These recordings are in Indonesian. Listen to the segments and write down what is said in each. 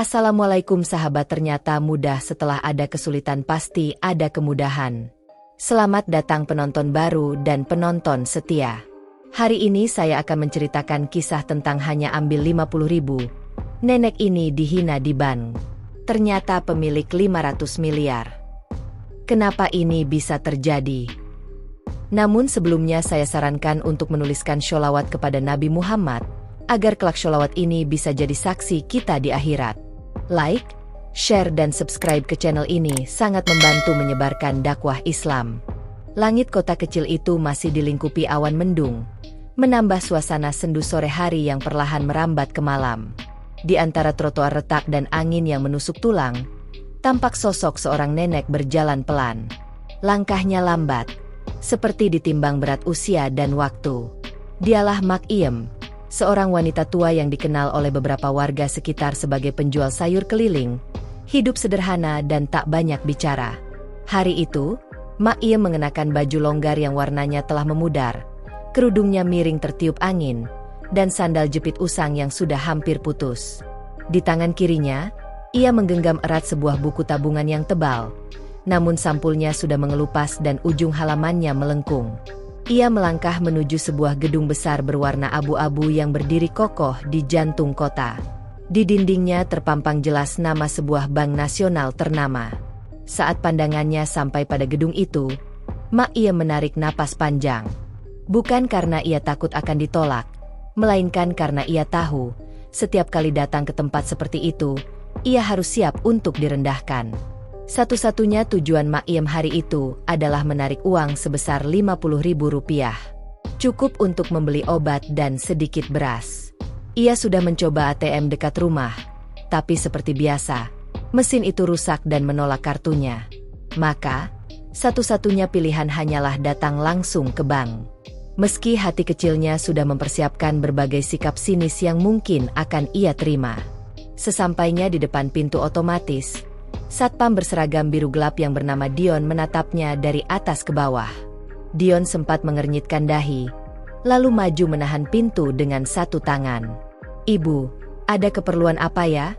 Assalamualaikum sahabat, ternyata mudah setelah ada kesulitan pasti ada kemudahan. Selamat datang penonton baru dan penonton setia. Hari ini saya akan menceritakan kisah tentang hanya ambil 50.000. Nenek ini dihina di bank. Ternyata pemilik 500 miliar. Kenapa ini bisa terjadi? Namun sebelumnya saya sarankan untuk menuliskan sholawat kepada Nabi Muhammad, agar kelak sholawat ini bisa jadi saksi kita di akhirat. Like, share dan subscribe ke channel ini sangat membantu menyebarkan dakwah Islam. Langit kota kecil itu masih dilingkupi awan mendung, menambah suasana sendu sore hari yang perlahan merambat ke malam. Di antara trotoar retak dan angin yang menusuk tulang, tampak sosok seorang nenek berjalan pelan. Langkahnya lambat, seperti ditimbang berat usia dan waktu. Dialah Mak Iem, seorang wanita tua yang dikenal oleh beberapa warga sekitar sebagai penjual sayur keliling, hidup sederhana dan tak banyak bicara. Hari itu, Mak Iem mengenakan baju longgar yang warnanya telah memudar, kerudungnya miring tertiup angin, dan sandal jepit usang yang sudah hampir putus. Di tangan kirinya, ia menggenggam erat sebuah buku tabungan yang tebal, namun sampulnya sudah mengelupas dan ujung halamannya melengkung. Ia melangkah menuju sebuah gedung besar berwarna abu-abu yang berdiri kokoh di jantung kota. Di dindingnya terpampang jelas nama sebuah bank nasional ternama. Saat pandangannya sampai pada gedung itu, Mak Iem menarik napas panjang. Bukan karena ia takut akan ditolak, melainkan karena ia tahu, setiap kali datang ke tempat seperti itu, ia harus siap untuk direndahkan. Satu-satunya tujuan Mak Iem hari itu adalah menarik uang sebesar 50.000 rupiah. Cukup untuk membeli obat dan sedikit beras. Ia sudah mencoba ATM dekat rumah, tapi seperti biasa, mesin itu rusak dan menolak kartunya. Maka, satu-satunya pilihan hanyalah datang langsung ke bank. Meski hati kecilnya sudah mempersiapkan berbagai sikap sinis yang mungkin akan ia terima. Sesampainya di depan pintu otomatis, Satpam berseragam biru gelap yang bernama Dion menatapnya dari atas ke bawah. Dion sempat mengernyitkan dahi, lalu maju menahan pintu dengan satu tangan. "Ibu, ada keperluan apa ya?"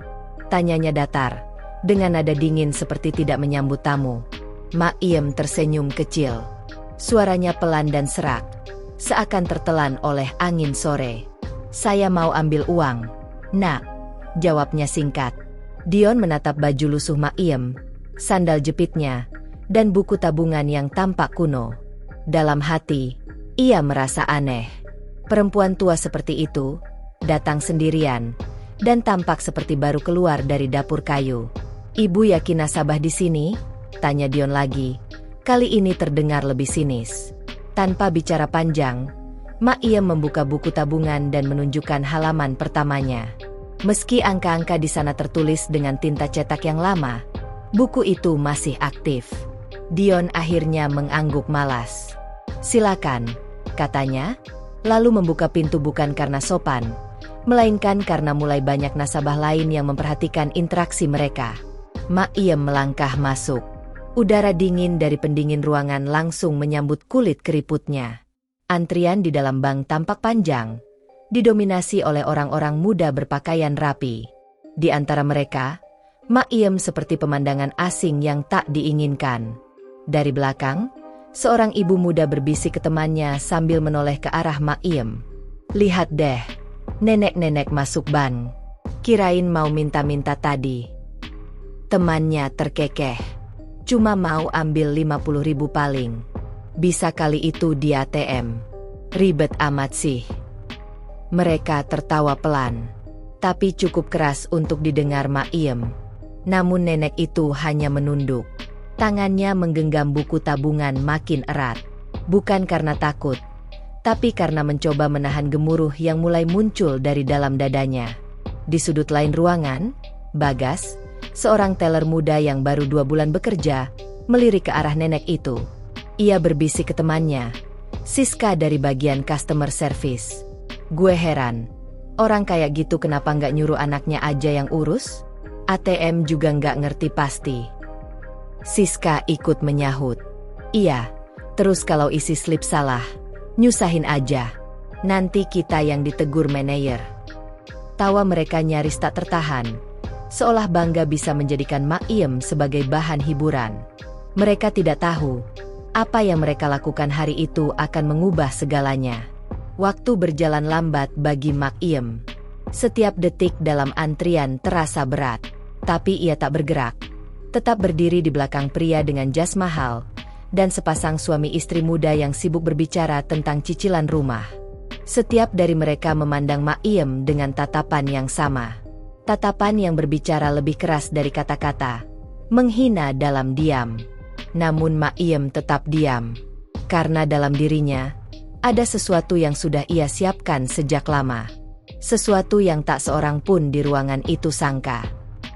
tanyanya datar, dengan nada dingin seperti tidak menyambut tamu. Mak Iem tersenyum kecil. Suaranya pelan dan serak, seakan tertelan oleh angin sore. "Saya mau ambil uang, Nak," jawabnya singkat. Dion menatap baju lusuh Mak Iem, sandal jepitnya, dan buku tabungan yang tampak kuno. Dalam hati, ia merasa aneh. Perempuan tua seperti itu, datang sendirian, dan tampak seperti baru keluar dari dapur kayu. "Ibu yakin nasabah di sini?" tanya Dion lagi. Kali ini terdengar lebih sinis. Tanpa bicara panjang, Mak Iem membuka buku tabungan dan menunjukkan halaman pertamanya. Meski angka-angka di sana tertulis dengan tinta cetak yang lama, buku itu masih aktif. Dion akhirnya mengangguk malas. "Silakan," katanya, lalu membuka pintu bukan karena sopan, melainkan karena mulai banyak nasabah lain yang memperhatikan interaksi mereka. Mak Iem melangkah masuk. Udara dingin dari pendingin ruangan langsung menyambut kulit keriputnya. Antrian di dalam bank tampak panjang, didominasi oleh orang-orang muda berpakaian rapi. Di antara mereka, Mak Iem seperti pemandangan asing yang tak diinginkan. Dari belakang, seorang ibu muda berbisik ke temannya sambil menoleh ke arah Mak Iem. "Lihat deh, nenek-nenek masuk bank. Kirain mau minta-minta tadi." Temannya terkekeh. "Cuma mau ambil 50.000 paling. Bisa kali itu di ATM. Ribet amat sih." Mereka tertawa pelan, tapi cukup keras untuk didengar Mak Iem. Namun nenek itu hanya menunduk. Tangannya menggenggam buku tabungan makin erat. Bukan karena takut, tapi karena mencoba menahan gemuruh yang mulai muncul dari dalam dadanya. Di sudut lain ruangan, Bagas, seorang teller muda yang baru 2 bulan bekerja, melirik ke arah nenek itu. Ia berbisik ke temannya, Siska dari bagian customer service. "Gue heran, orang kayak gitu kenapa nggak nyuruh anaknya aja yang urus? ATM juga nggak ngerti pasti." Siska ikut menyahut. "Iya, terus kalau isi slip salah, nyusahin aja. Nanti kita yang ditegur manajer." Tawa mereka nyaris tak tertahan. seolah bangga bisa menjadikan Mak Iem sebagai bahan hiburan. Mereka tidak tahu, apa yang mereka lakukan hari itu akan mengubah segalanya. Waktu berjalan lambat bagi Mak Iem. Setiap detik dalam antrian terasa berat. Tapi ia tak bergerak. Tetap berdiri di belakang pria dengan jas mahal, dan sepasang suami istri muda yang sibuk berbicara tentang cicilan rumah. Setiap dari mereka memandang Mak Iem dengan tatapan yang sama. Tatapan yang berbicara lebih keras dari kata-kata. Menghina dalam diam. Namun Mak Iem tetap diam. Karena dalam dirinya, ada sesuatu yang sudah ia siapkan sejak lama. Sesuatu yang tak seorang pun di ruangan itu sangka.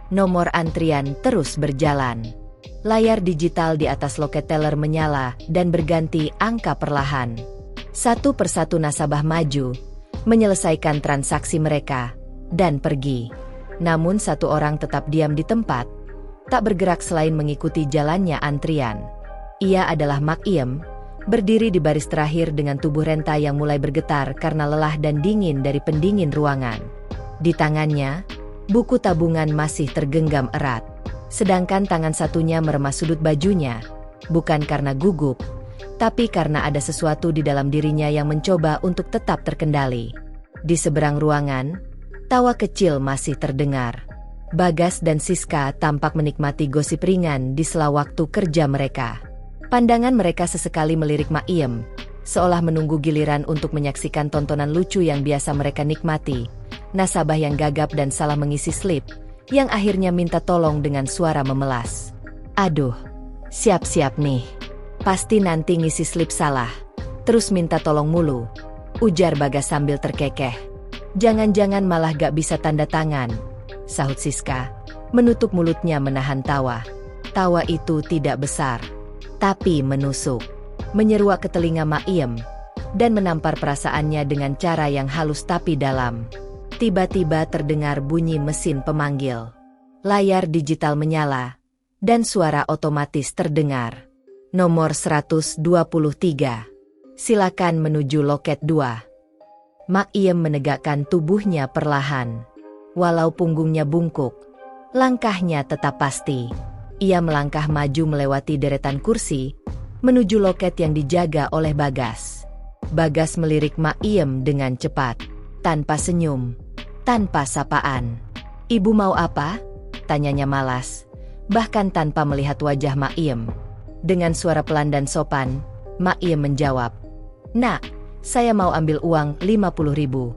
Nomor antrian terus berjalan. Layar digital di atas loket teller menyala dan berganti angka perlahan. Satu persatu nasabah maju, menyelesaikan transaksi mereka, dan pergi. Namun satu orang tetap diam di tempat, tak bergerak selain mengikuti jalannya antrian. Ia adalah Mak Iem, berdiri di baris terakhir dengan tubuh renta yang mulai bergetar karena lelah dan dingin dari pendingin ruangan. Di tangannya, buku tabungan masih tergenggam erat. Sedangkan tangan satunya meremas sudut bajunya, bukan karena gugup, tapi karena ada sesuatu di dalam dirinya yang mencoba untuk tetap terkendali. Di seberang ruangan, tawa kecil masih terdengar. Bagas dan Siska tampak menikmati gosip ringan di sela waktu kerja mereka. Pandangan mereka sesekali melirik Mak Iem, seolah menunggu giliran untuk menyaksikan tontonan lucu yang biasa mereka nikmati. Nasabah yang gagap dan salah mengisi slip, yang akhirnya minta tolong dengan suara memelas. Aduh, siap-siap nih. Pasti nanti ngisi slip salah. Terus minta tolong mulu, ujar Bagas sambil terkekeh. Jangan-jangan malah gak bisa tanda tangan, sahut Siska, menutup mulutnya menahan tawa. Tawa itu tidak besar, tapi menusuk, menyeruak ke telinga Mak Iem, dan menampar perasaannya dengan cara yang halus tapi dalam. Tiba-tiba terdengar bunyi mesin pemanggil. Layar digital menyala, dan suara otomatis terdengar. Nomor 123. Silakan menuju loket 2. Mak Iem menegakkan tubuhnya perlahan. Walau punggungnya bungkuk, langkahnya tetap pasti. Ia melangkah maju melewati deretan kursi, menuju loket yang dijaga oleh Bagas. Bagas melirik Mak Iem dengan cepat, tanpa senyum, tanpa sapaan. Ibu mau apa? Tanyanya malas, bahkan tanpa melihat wajah Mak Iem. Dengan suara pelan dan sopan, Mak Iem menjawab, "Nak, saya mau ambil uang 50.000.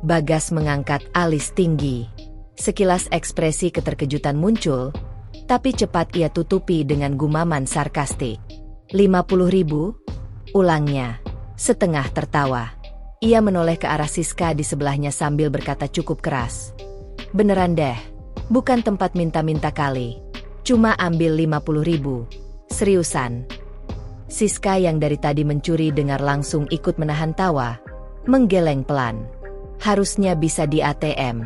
Bagas mengangkat alis tinggi. Sekilas ekspresi keterkejutan muncul, tapi cepat ia tutupi dengan gumaman sarkastik. 50.000? Ulangnya, setengah tertawa. Ia menoleh ke arah Siska di sebelahnya sambil berkata cukup keras. Beneran deh, bukan tempat minta-minta kali. Cuma ambil 50.000. Seriusan. Siska yang dari tadi mencuri dengar langsung ikut menahan tawa, menggeleng pelan. Harusnya bisa di ATM,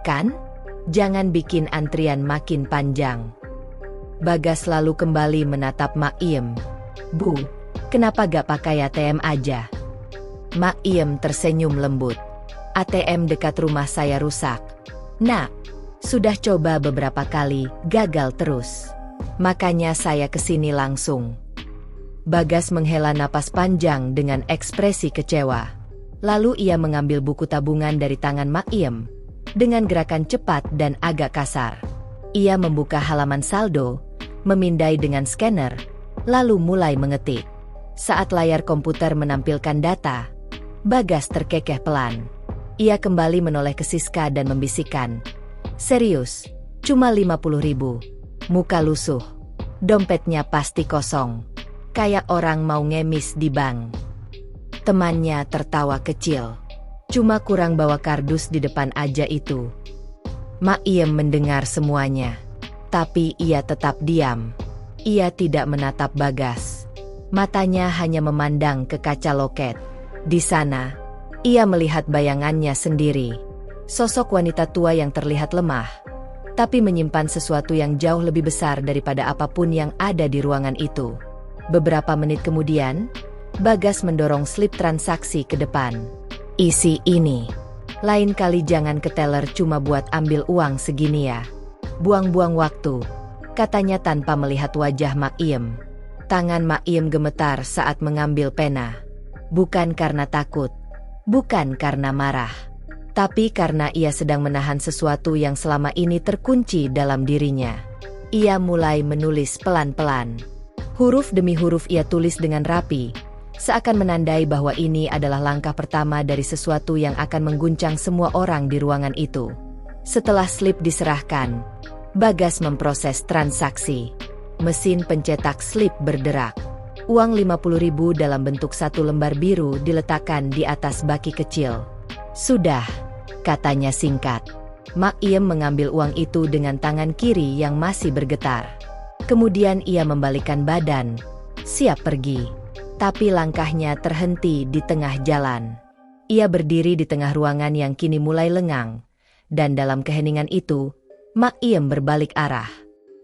kan? Jangan bikin antrian makin panjang. Bagas lalu kembali menatap Mak Iem. Bu, kenapa gak pakai ATM aja? Mak Iem tersenyum lembut. ATM dekat rumah saya rusak. Nak, sudah coba beberapa kali, gagal terus. Makanya saya kesini langsung. Bagas menghela napas panjang dengan ekspresi kecewa. Lalu ia mengambil buku tabungan dari tangan Mak Iem. Dengan gerakan cepat dan agak kasar. Ia membuka halaman saldo, memindai dengan scanner, lalu mulai mengetik. Saat layar komputer menampilkan data, Bagas terkekeh pelan. Ia kembali menoleh ke Siska dan membisikkan. Serius, cuma 50.000. Muka lusuh. Dompetnya pasti kosong. Kayak orang mau ngemis di bank. Temannya tertawa kecil. Cuma kurang bawa kardus di depan aja itu. Mak Iem mendengar semuanya. Tapi ia tetap diam. Ia tidak menatap Bagas. Matanya hanya memandang ke kaca loket. Di sana, ia melihat bayangannya sendiri. Sosok wanita tua yang terlihat lemah, tapi menyimpan sesuatu yang jauh lebih besar daripada apapun yang ada di ruangan itu. Beberapa menit kemudian, Bagas mendorong slip transaksi ke depan. Isi ini. Lain kali jangan ke teller cuma buat ambil uang segini ya. Buang-buang waktu, katanya tanpa melihat wajah Mak Iem. Tangan Mak Iem gemetar saat mengambil pena. Bukan karena takut, bukan karena marah, tapi karena ia sedang menahan sesuatu yang selama ini terkunci dalam dirinya. Ia mulai menulis pelan-pelan. Huruf demi huruf ia tulis dengan rapi, seakan menandai bahwa ini adalah langkah pertama dari sesuatu yang akan mengguncang semua orang di ruangan itu. Setelah slip diserahkan, Bagas memproses transaksi. Mesin pencetak slip berderak. Uang 50.000 dalam bentuk satu lembar biru diletakkan di atas baki kecil. Sudah, katanya singkat. Mak Iem mengambil uang itu dengan tangan kiri yang masih bergetar. Kemudian ia membalikkan badan, siap pergi. Tapi langkahnya terhenti di tengah jalan. Ia berdiri di tengah ruangan yang kini mulai lengang, dan dalam keheningan itu, Mak Iem berbalik arah.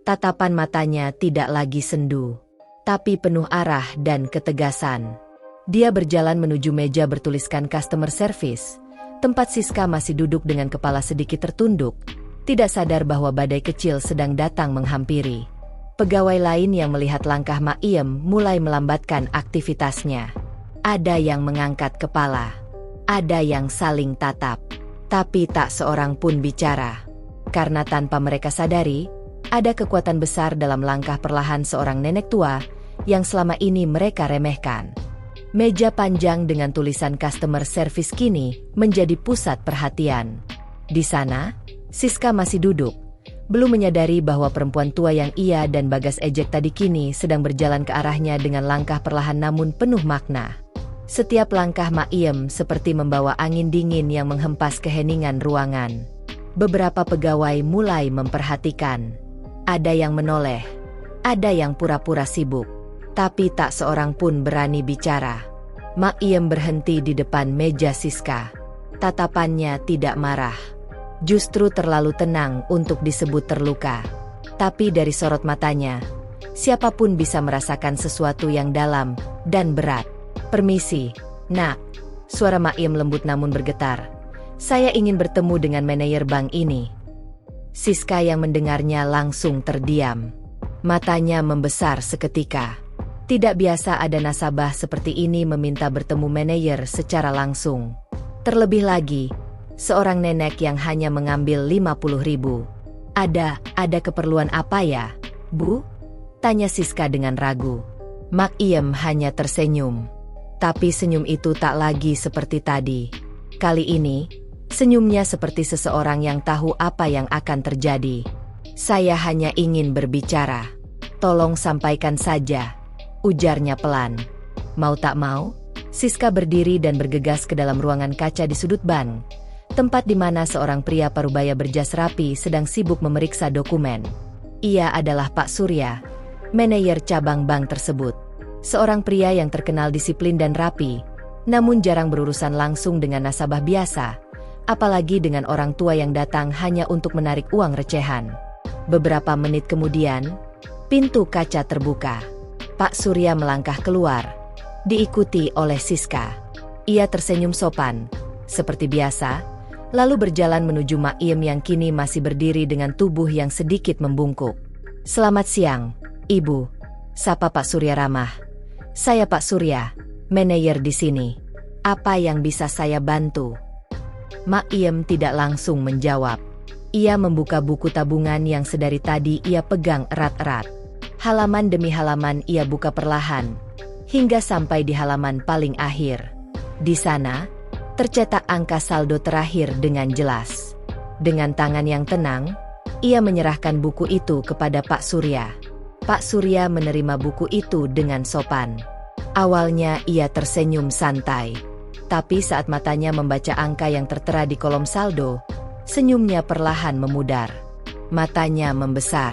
Tatapan matanya tidak lagi sendu, tapi penuh arah dan ketegasan. Dia berjalan menuju meja bertuliskan customer service, tempat Siska masih duduk dengan kepala sedikit tertunduk, tidak sadar bahwa badai kecil sedang datang menghampiri. Pegawai lain yang melihat langkah Mak Iem mulai melambatkan aktivitasnya. Ada yang mengangkat kepala, ada yang saling tatap, tapi tak seorang pun bicara. Karena tanpa mereka sadari, ada kekuatan besar dalam langkah perlahan seorang nenek tua yang selama ini mereka remehkan. Meja panjang dengan tulisan customer service kini menjadi pusat perhatian. Di sana, Siska masih duduk, belum menyadari bahwa perempuan tua yang ia dan Bagas ejek tadi kini sedang berjalan ke arahnya dengan langkah perlahan namun penuh makna. Setiap langkah Mak Iem seperti membawa angin dingin yang menghempas keheningan ruangan. Beberapa pegawai mulai memperhatikan. Ada yang menoleh, ada yang pura-pura sibuk, tapi tak seorang pun berani bicara. Mak Iem berhenti di depan meja Siska. Tatapannya tidak marah, justru terlalu tenang untuk disebut terluka. Tapi dari sorot matanya, siapapun bisa merasakan sesuatu yang dalam dan berat. "Permisi, Nak." Suara Mak Iem lembut namun bergetar. "Saya ingin bertemu dengan manajer bank ini." Siska yang mendengarnya langsung terdiam. Matanya membesar seketika. Tidak biasa ada nasabah seperti ini meminta bertemu manajer secara langsung. Terlebih lagi, seorang nenek yang hanya mengambil 50.000. Ada keperluan apa ya, Bu?" tanya Siska dengan ragu. Mak Iem hanya tersenyum. Tapi senyum itu tak lagi seperti tadi. Kali ini, senyumnya seperti seseorang yang tahu apa yang akan terjadi. "Saya hanya ingin berbicara. Tolong sampaikan saja," ujarnya pelan. Mau tak mau, Siska berdiri dan bergegas ke dalam ruangan kaca di sudut bank, tempat di mana seorang pria parubaya berjas rapi sedang sibuk memeriksa dokumen. Ia adalah Pak Surya, manajer cabang bank tersebut. Seorang pria yang terkenal disiplin dan rapi, namun jarang berurusan langsung dengan nasabah biasa, apalagi dengan orang tua yang datang hanya untuk menarik uang recehan. Beberapa menit kemudian, pintu kaca terbuka. Pak Surya melangkah keluar, diikuti oleh Siska. Ia tersenyum sopan, seperti biasa, lalu berjalan menuju Mak Iem yang kini masih berdiri dengan tubuh yang sedikit membungkuk. "Selamat siang, Ibu," sapa Pak Surya ramah. "Saya Pak Surya, manajer di sini. Apa yang bisa saya bantu?" Mak Iem tidak langsung menjawab. Ia membuka buku tabungan yang sedari tadi ia pegang erat-erat. Halaman demi halaman ia buka perlahan, hingga sampai di halaman paling akhir. Di sana, tercetak angka saldo terakhir dengan jelas. Dengan tangan yang tenang, ia menyerahkan buku itu kepada Pak Surya. Pak Surya menerima buku itu dengan sopan. Awalnya ia tersenyum santai, tapi saat matanya membaca angka yang tertera di kolom saldo, senyumnya perlahan memudar. Matanya membesar,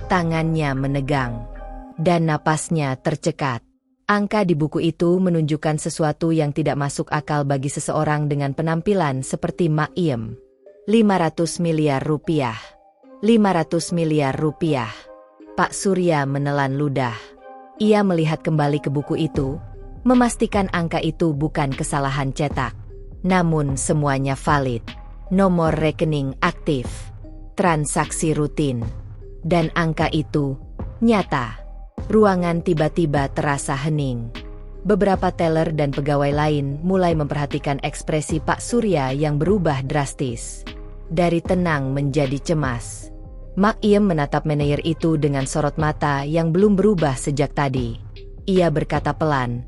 tangannya menegang, dan napasnya tercekat. Angka di buku itu menunjukkan sesuatu yang tidak masuk akal bagi seseorang dengan penampilan seperti Mak Iem. 500 miliar rupiah. 500 miliar rupiah. Pak Surya menelan ludah. Ia melihat kembali ke buku itu, memastikan angka itu bukan kesalahan cetak, namun semuanya valid. Nomor rekening aktif. transaksi rutin. Dan angka itu nyata. Ruangan tiba-tiba terasa hening. Beberapa teller dan pegawai lain mulai memperhatikan ekspresi Pak Surya yang berubah drastis. Dari tenang menjadi cemas. Mak Iem menatap manajer itu dengan sorot mata yang belum berubah sejak tadi. Ia berkata pelan,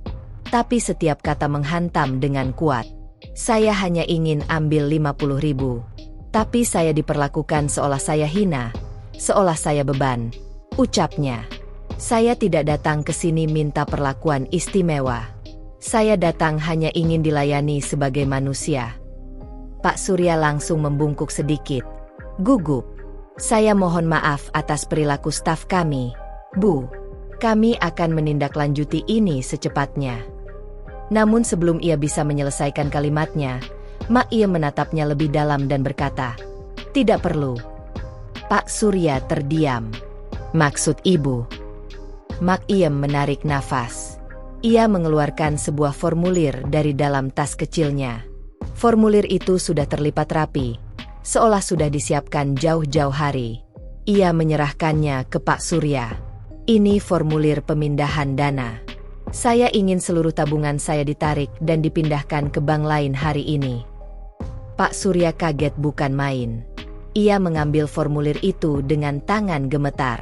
tapi setiap kata menghantam dengan kuat. Saya hanya ingin ambil 50.000. Tapi saya diperlakukan seolah saya hina, seolah saya beban. Ucapnya. Saya tidak datang ke sini minta perlakuan istimewa. Saya datang hanya ingin dilayani sebagai manusia. Pak Surya langsung membungkuk sedikit. Gugup. Saya mohon maaf atas perilaku staf kami, Bu. Kami akan menindaklanjuti ini secepatnya. Namun sebelum ia bisa menyelesaikan kalimatnya, Mak Iem menatapnya lebih dalam dan berkata, "Tidak perlu." Pak Surya terdiam. "Maksud Ibu?" Mak Iem menarik nafas. Ia mengeluarkan sebuah formulir dari dalam tas kecilnya. Formulir itu sudah terlipat rapi, seolah sudah disiapkan jauh-jauh hari. Ia menyerahkannya ke Pak Surya. "Ini formulir pemindahan dana. Saya ingin seluruh tabungan saya ditarik dan dipindahkan ke bank lain hari ini." Pak Surya kaget bukan main. Ia mengambil formulir itu dengan tangan gemetar.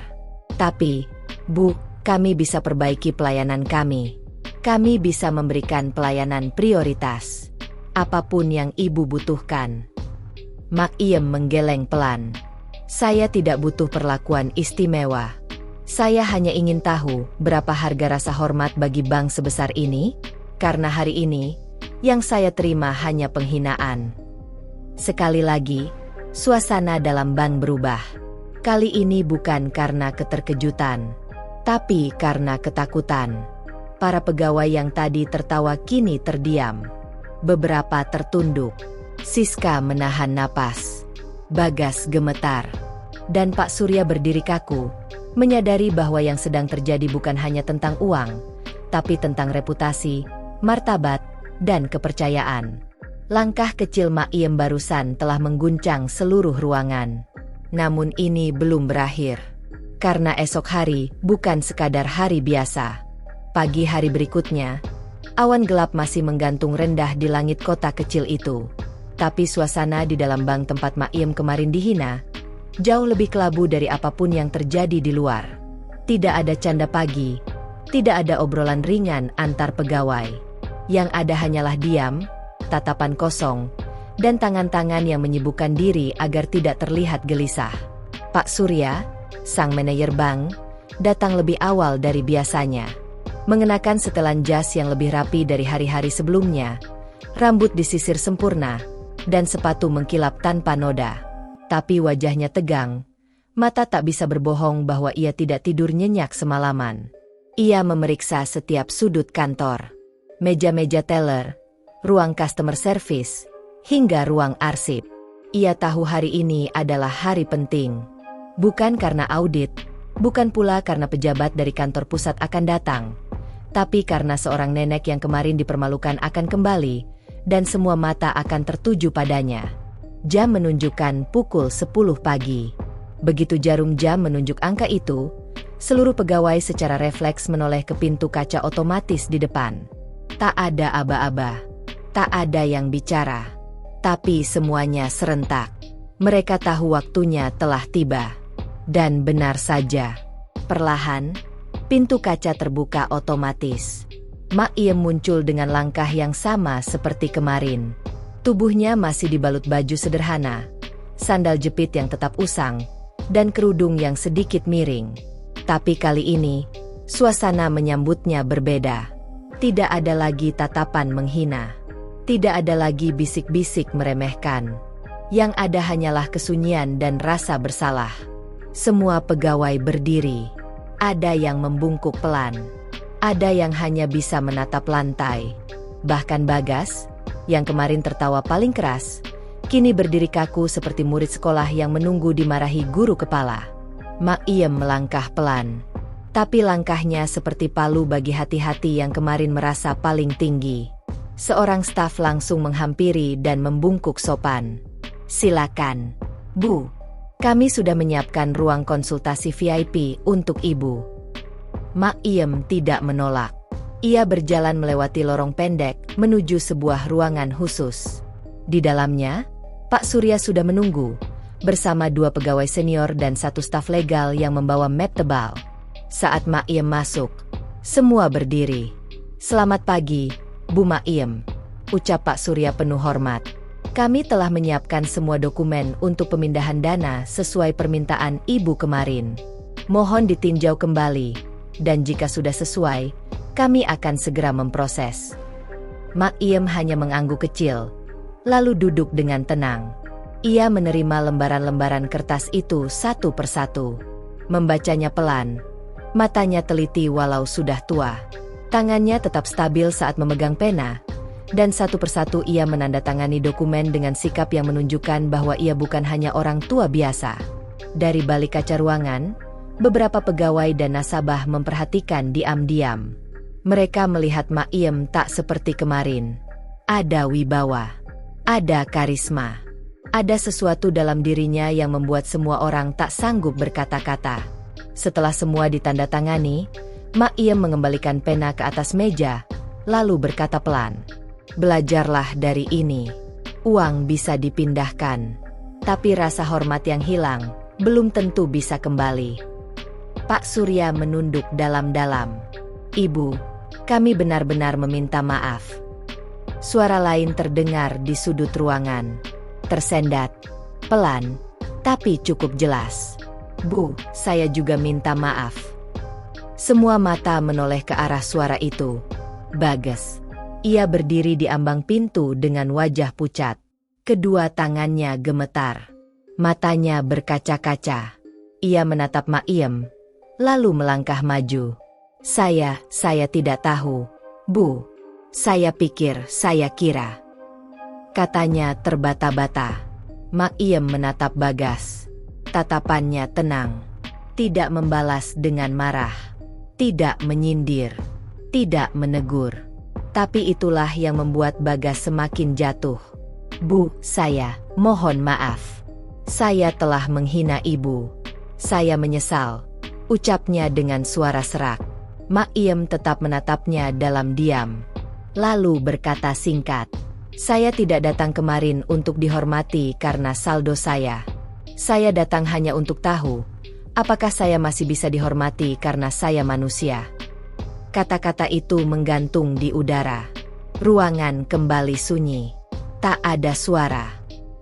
"Tapi, Bu, kami bisa perbaiki pelayanan kami. Kami bisa memberikan pelayanan prioritas. Apapun yang Ibu butuhkan." Mak Iem menggeleng pelan. "Saya tidak butuh perlakuan istimewa. Saya hanya ingin tahu berapa harga rasa hormat bagi bank sebesar ini, karena hari ini, yang saya terima hanya penghinaan." Sekali lagi, suasana dalam bank berubah. Kali ini bukan karena keterkejutan, tapi karena ketakutan. Para pegawai yang tadi tertawa kini terdiam. Beberapa tertunduk. Siska menahan napas. Bagas gemetar. Dan Pak Surya berdiri kaku, menyadari bahwa yang sedang terjadi bukan hanya tentang uang, tapi tentang reputasi, martabat, dan kepercayaan. Langkah kecil Mak Iem barusan telah mengguncang seluruh ruangan. Namun ini belum berakhir. Karena esok hari bukan sekadar hari biasa. Pagi hari berikutnya, awan gelap masih menggantung rendah di langit kota kecil itu. Tapi suasana di dalam bank tempat Mak Iem kemarin dihina, jauh lebih kelabu dari apapun yang terjadi di luar. Tidak ada canda pagi, tidak ada obrolan ringan antar pegawai. Yang ada hanyalah diam, tatapan kosong, dan tangan-tangan yang menyibukkan diri agar tidak terlihat gelisah. Pak Surya, sang manajer bank, datang lebih awal dari biasanya. Mengenakan setelan jas yang lebih rapi dari hari-hari sebelumnya, rambut disisir sempurna, dan sepatu mengkilap tanpa noda. Tapi wajahnya tegang, mata tak bisa berbohong bahwa ia tidak tidur nyenyak semalaman. Ia memeriksa setiap sudut kantor. Meja-meja teller, ruang customer service, hingga ruang arsip. Ia tahu hari ini adalah hari penting. Bukan karena audit, bukan pula karena pejabat dari kantor pusat akan datang, tapi karena seorang nenek yang kemarin dipermalukan akan kembali, dan semua mata akan tertuju padanya. Jam menunjukkan pukul 10 pagi. Begitu jarum jam menunjuk angka itu, seluruh pegawai secara refleks menoleh ke pintu kaca otomatis di depan. Tak ada aba-aba. Tak ada yang bicara. Tapi semuanya serentak. Mereka tahu waktunya telah tiba. Dan benar saja. Perlahan, pintu kaca terbuka otomatis. Mak Iem muncul dengan langkah yang sama seperti kemarin. Tubuhnya masih dibalut baju sederhana, sandal jepit yang tetap usang, dan kerudung yang sedikit miring. Tapi kali ini, suasana menyambutnya berbeda. Tidak ada lagi tatapan menghina. Tidak ada lagi bisik-bisik meremehkan. Yang ada hanyalah kesunyian dan rasa bersalah. Semua pegawai berdiri. Ada yang membungkuk pelan. Ada yang hanya bisa menatap lantai. Bahkan Bagas, yang kemarin tertawa paling keras, kini berdiri kaku seperti murid sekolah yang menunggu dimarahi guru kepala. Mak Iem melangkah pelan. Tapi langkahnya seperti palu bagi hati-hati yang kemarin merasa paling tinggi. Seorang staf langsung menghampiri dan membungkuk sopan. "Silakan, Bu." Kami sudah menyiapkan ruang konsultasi VIP untuk Ibu. Mak Iem tidak menolak. Ia berjalan melewati lorong pendek menuju sebuah ruangan khusus. Di dalamnya, Pak Surya sudah menunggu, bersama 2 pegawai senior dan 1 staf legal yang membawa map tebal. Saat Mak Iem masuk, semua berdiri. "Selamat pagi, Bu Mak Iem," ucap Pak Surya penuh hormat. "Kami telah menyiapkan semua dokumen untuk pemindahan dana sesuai permintaan Ibu kemarin. Mohon ditinjau kembali, dan jika sudah sesuai, kami akan segera memproses." Mak Iem hanya mengangguk kecil, lalu duduk dengan tenang. Ia menerima lembaran-lembaran kertas itu satu persatu. Membacanya pelan, matanya teliti walau sudah tua. Tangannya tetap stabil saat memegang pena, dan satu persatu ia menandatangani dokumen dengan sikap yang menunjukkan bahwa ia bukan hanya orang tua biasa. Dari balik kaca ruangan, beberapa pegawai dan nasabah memperhatikan diam-diam. Mereka melihat Mak Iem tak seperti kemarin. Ada wibawa, ada karisma, ada sesuatu dalam dirinya yang membuat semua orang tak sanggup berkata-kata. Setelah semua ditandatangani, Mak Iem mengembalikan pena ke atas meja, lalu berkata pelan, "Belajarlah dari ini. Uang bisa dipindahkan, tapi rasa hormat yang hilang belum tentu bisa kembali." Pak Surya menunduk dalam-dalam. "Ibu, kami benar-benar meminta maaf." Suara lain terdengar di sudut ruangan. Tersendat, pelan, tapi cukup jelas. "Bu, saya juga minta maaf." Semua mata menoleh ke arah suara itu. Bagas. Ia berdiri di ambang pintu dengan wajah pucat. Kedua tangannya gemetar. Matanya berkaca-kaca. Ia menatap Mak Iem, lalu melangkah maju. Saya tidak tahu, Bu. Saya pikir, saya kira." Katanya terbata-bata. Mak Iem menatap Bagas. Tatapannya tenang. Tidak membalas dengan marah. Tidak menyindir. Tidak menegur. Tapi itulah yang membuat Bagas semakin jatuh. "Bu, saya mohon maaf. Saya telah menghina Ibu. Saya menyesal," ucapnya dengan suara serak. Mak Iem tetap menatapnya dalam diam. Lalu berkata singkat, "Saya tidak datang kemarin untuk dihormati karena saldo saya. Saya datang hanya untuk tahu, apakah saya masih bisa dihormati karena saya manusia." Kata-kata itu menggantung di udara. Ruangan kembali sunyi. Tak ada suara.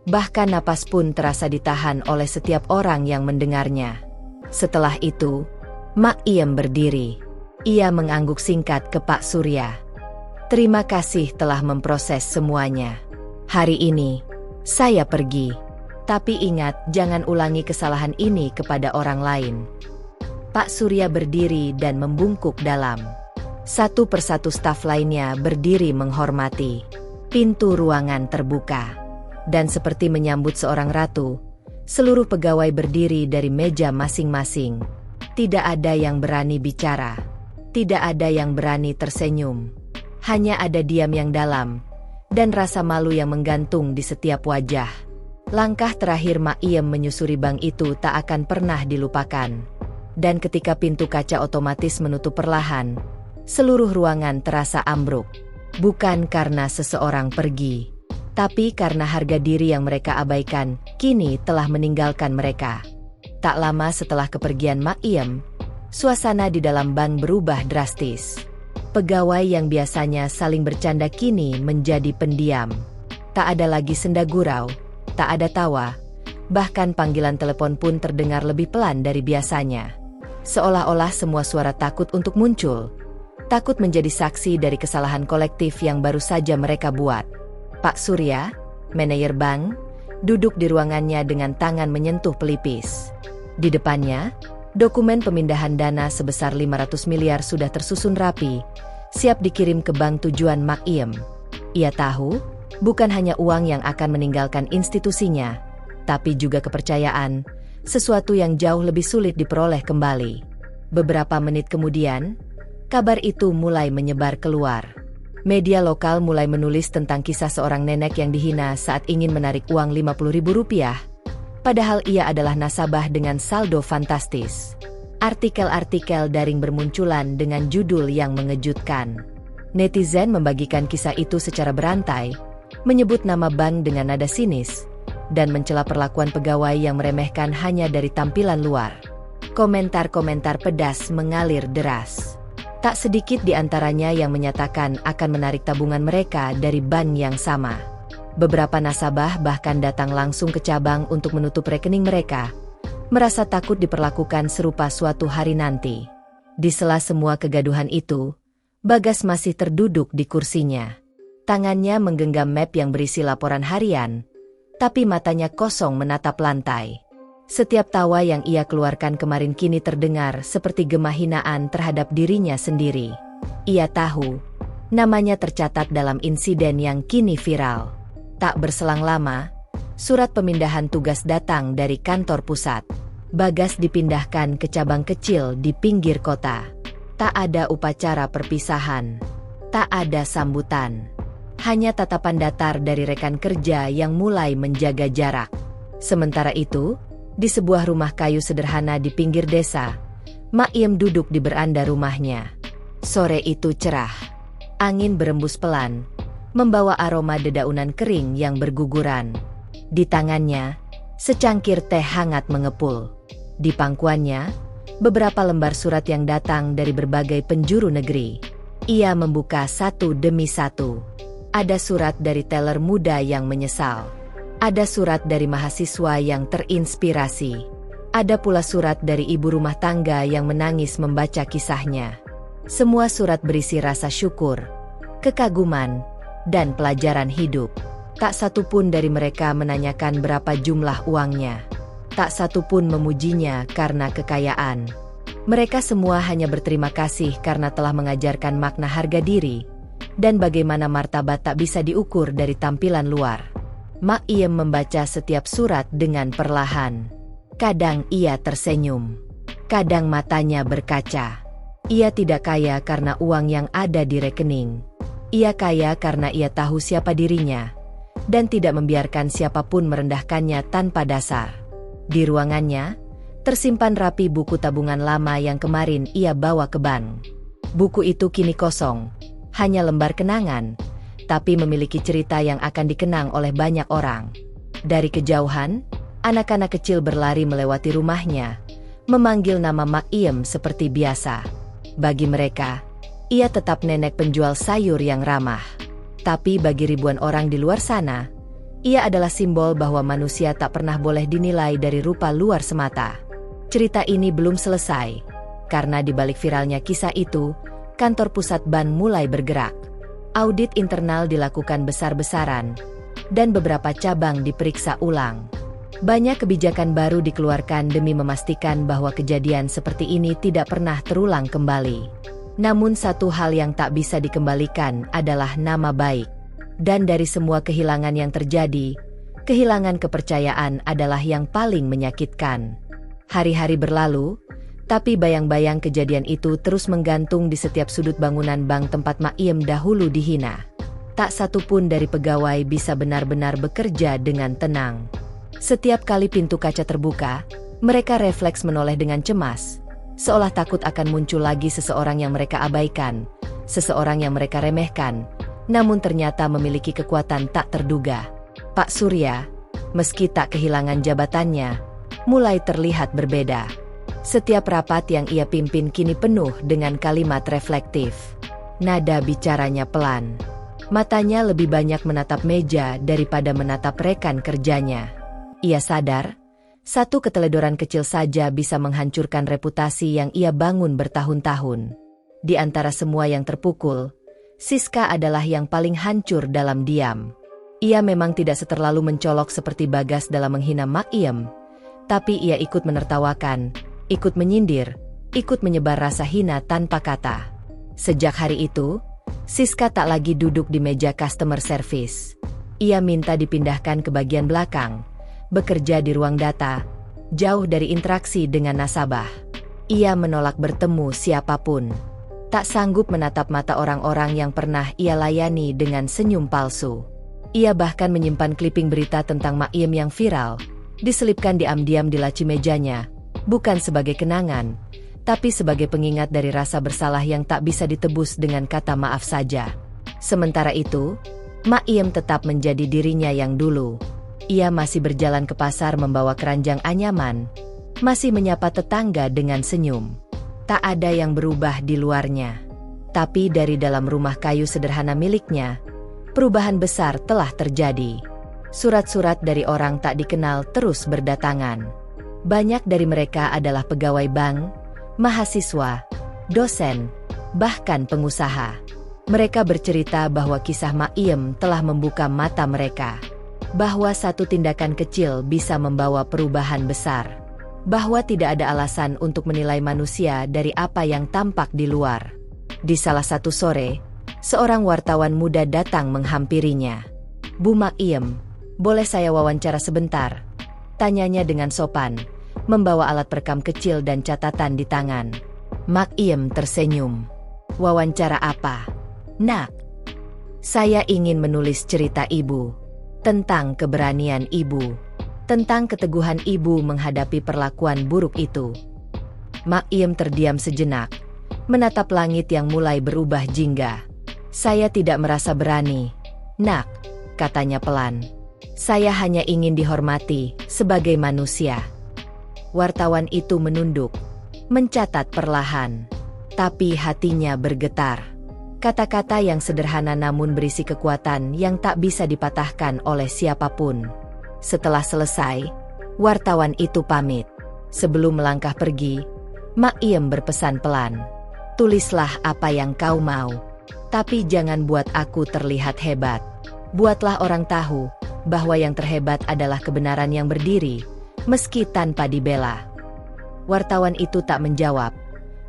Bahkan napas pun terasa ditahan oleh setiap orang yang mendengarnya. Setelah itu, Mak Iem berdiri. Ia mengangguk singkat ke Pak Surya. "Terima kasih telah memproses semuanya. Hari ini, saya pergi. Tapi ingat, jangan ulangi kesalahan ini kepada orang lain." Pak Surya berdiri dan membungkuk dalam. Satu persatu staf lainnya berdiri menghormati. Pintu ruangan terbuka. Dan seperti menyambut seorang ratu, seluruh pegawai berdiri dari meja masing-masing. Tidak ada yang berani bicara. Tidak ada yang berani tersenyum. Hanya ada diam yang dalam, dan rasa malu yang menggantung di setiap wajah. Langkah terakhir Mak Iem menyusuri bank itu tak akan pernah dilupakan. Dan ketika pintu kaca otomatis menutup perlahan, seluruh ruangan terasa ambruk. Bukan karena seseorang pergi, tapi karena harga diri yang mereka abaikan, kini telah meninggalkan mereka. Tak lama setelah kepergian Mak Iem, suasana di dalam bank berubah drastis. Pegawai yang biasanya saling bercanda kini menjadi pendiam. Tak ada lagi senda gurau, tak ada tawa, bahkan panggilan telepon pun terdengar lebih pelan dari biasanya. Seolah-olah semua suara takut untuk muncul. Takut menjadi saksi dari kesalahan kolektif yang baru saja mereka buat. Pak Surya, manajer bank, duduk di ruangannya dengan tangan menyentuh pelipis. Di depannya, dokumen pemindahan dana sebesar 500 miliar sudah tersusun rapi, siap dikirim ke bank tujuan Mak Iem. Ia tahu, bukan hanya uang yang akan meninggalkan institusinya, tapi juga kepercayaan, sesuatu yang jauh lebih sulit diperoleh kembali. Beberapa menit kemudian, kabar itu mulai menyebar keluar. Media lokal mulai menulis tentang kisah seorang nenek yang dihina saat ingin menarik uang Rp50.000. Padahal ia adalah nasabah dengan saldo fantastis. Artikel-artikel daring bermunculan dengan judul yang mengejutkan. Netizen membagikan kisah itu secara berantai, menyebut nama bank dengan nada sinis, dan mencela perlakuan pegawai yang meremehkan hanya dari tampilan luar. Komentar-komentar pedas mengalir deras. Tak sedikit di antaranya yang menyatakan akan menarik tabungan mereka dari bank yang sama. Beberapa nasabah bahkan datang langsung ke cabang untuk menutup rekening mereka, merasa takut diperlakukan serupa suatu hari nanti. Di sela semua kegaduhan itu, Bagas masih terduduk di kursinya. Tangannya menggenggam map yang berisi laporan harian, tapi matanya kosong menatap lantai. Setiap tawa yang ia keluarkan kemarin kini terdengar seperti gema hinaan terhadap dirinya sendiri. Ia tahu, namanya tercatat dalam insiden yang kini viral. Tak berselang lama, surat pemindahan tugas datang dari kantor pusat. Bagas dipindahkan ke cabang kecil di pinggir kota. Tak ada upacara perpisahan. Tak ada sambutan. Hanya tatapan datar dari rekan kerja yang mulai menjaga jarak. Sementara itu, di sebuah rumah kayu sederhana di pinggir desa, Mak Iem duduk di beranda rumahnya. Sore itu cerah. Angin berembus pelan, membawa aroma dedaunan kering yang berguguran. Di tangannya, secangkir teh hangat mengepul. Di pangkuannya, beberapa lembar surat yang datang dari berbagai penjuru negeri. Ia membuka satu demi satu. Ada surat dari teller muda yang menyesal. Ada surat dari mahasiswa yang terinspirasi. Ada pula surat dari ibu rumah tangga yang menangis membaca kisahnya. Semua surat berisi rasa syukur, kekaguman, dan pelajaran hidup. Tak satu pun dari mereka menanyakan berapa jumlah uangnya. Tak satu pun memujinya karena kekayaan. Mereka semua hanya berterima kasih karena telah mengajarkan makna harga diri, dan bagaimana martabat tak bisa diukur dari tampilan luar. Mak Iem membaca setiap surat dengan perlahan. Kadang ia tersenyum. Kadang matanya berkaca. Ia tidak kaya karena uang yang ada di rekening. Ia kaya karena ia tahu siapa dirinya, dan tidak membiarkan siapapun merendahkannya tanpa dasar. Di ruangannya, tersimpan rapi buku tabungan lama yang kemarin ia bawa ke bank. Buku itu kini kosong, hanya lembar kenangan, tapi memiliki cerita yang akan dikenang oleh banyak orang. Dari kejauhan, anak-anak kecil berlari melewati rumahnya, memanggil nama Mak Iem seperti biasa. Bagi mereka, ia tetap nenek penjual sayur yang ramah. Tapi bagi ribuan orang di luar sana, ia adalah simbol bahwa manusia tak pernah boleh dinilai dari rupa luar semata. Cerita ini belum selesai, karena di balik viralnya kisah itu, kantor pusat BAN mulai bergerak. Audit internal dilakukan besar-besaran, dan beberapa cabang diperiksa ulang. Banyak kebijakan baru dikeluarkan demi memastikan bahwa kejadian seperti ini tidak pernah terulang kembali. Namun satu hal yang tak bisa dikembalikan adalah nama baik. Dan dari semua kehilangan yang terjadi, kehilangan kepercayaan adalah yang paling menyakitkan. Hari-hari berlalu, tapi bayang-bayang kejadian itu terus menggantung di setiap sudut bangunan bank tempat Mak Iem dahulu dihina. Tak satu pun dari pegawai bisa benar-benar bekerja dengan tenang. Setiap kali pintu kaca terbuka, mereka refleks menoleh dengan cemas, seolah takut akan muncul lagi seseorang yang mereka abaikan, seseorang yang mereka remehkan, namun ternyata memiliki kekuatan tak terduga. Pak Surya, meski tak kehilangan jabatannya, mulai terlihat berbeda. Setiap rapat yang ia pimpin kini penuh dengan kalimat reflektif. Nada bicaranya pelan. Matanya lebih banyak menatap meja daripada menatap rekan kerjanya. Ia sadar, satu keteledoran kecil saja bisa menghancurkan reputasi yang ia bangun bertahun-tahun. Di antara semua yang terpukul, Siska adalah yang paling hancur dalam diam. Ia memang tidak seterlalu mencolok seperti Bagas dalam menghina Mak Iem, tapi ia ikut menertawakan, ikut menyindir, ikut menyebar rasa hina tanpa kata. Sejak hari itu, Siska tak lagi duduk di meja customer service. Ia minta dipindahkan ke bagian belakang, bekerja di ruang data, jauh dari interaksi dengan nasabah. Ia menolak bertemu siapapun. Tak sanggup menatap mata orang-orang yang pernah ia layani dengan senyum palsu. Ia bahkan menyimpan kliping berita tentang Mak Iem yang viral, diselipkan diam-diam di laci mejanya, bukan sebagai kenangan, tapi sebagai pengingat dari rasa bersalah yang tak bisa ditebus dengan kata maaf saja. Sementara itu, Mak Iem tetap menjadi dirinya yang dulu. Ia masih berjalan ke pasar membawa keranjang anyaman, masih menyapa tetangga dengan senyum. Tak ada yang berubah di luarnya. Tapi dari dalam rumah kayu sederhana miliknya, perubahan besar telah terjadi. Surat-surat dari orang tak dikenal terus berdatangan. Banyak dari mereka adalah pegawai bank, mahasiswa, dosen, bahkan pengusaha. Mereka bercerita bahwa kisah Mak Iem telah membuka mata mereka. Bahwa satu tindakan kecil bisa membawa perubahan besar. Bahwa tidak ada alasan untuk menilai manusia dari apa yang tampak di luar. Di salah satu sore, seorang wartawan muda datang menghampirinya. "Bu Mak Iem, boleh saya wawancara sebentar?" Tanyanya dengan sopan, membawa alat perekam kecil dan catatan di tangan. Mak Iem tersenyum. "Wawancara apa, Nak?" "Saya ingin menulis cerita Ibu. Tentang keberanian Ibu. Tentang keteguhan Ibu menghadapi perlakuan buruk itu." Mak Iem terdiam sejenak, menatap langit yang mulai berubah jingga. "Saya tidak merasa berani, Nak," katanya pelan. "Saya hanya ingin dihormati sebagai manusia." Wartawan itu menunduk, mencatat perlahan. Tapi hatinya bergetar. Kata-kata yang sederhana namun berisi kekuatan yang tak bisa dipatahkan oleh siapapun. Setelah selesai, wartawan itu pamit. Sebelum melangkah pergi, Mak Iem berpesan pelan. "Tulislah apa yang kau mau. Tapi jangan buat aku terlihat hebat. Buatlah orang tahu bahwa yang terhebat adalah kebenaran yang berdiri, meski tanpa dibela." Wartawan itu tak menjawab,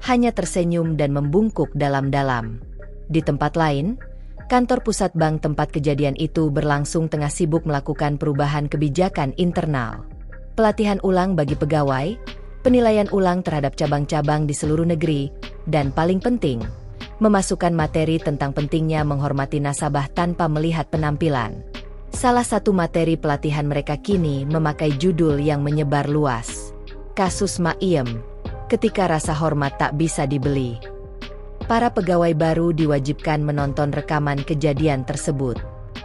hanya tersenyum dan membungkuk dalam-dalam. Di tempat lain, kantor pusat bank tempat kejadian itu berlangsung tengah sibuk melakukan perubahan kebijakan internal. Pelatihan ulang bagi pegawai, penilaian ulang terhadap cabang-cabang di seluruh negeri, dan paling penting, memasukkan materi tentang pentingnya menghormati nasabah tanpa melihat penampilan. Salah satu materi pelatihan mereka kini memakai judul yang menyebar luas. Kasus Mak Iem, ketika rasa hormat tak bisa dibeli. Para pegawai baru diwajibkan menonton rekaman kejadian tersebut.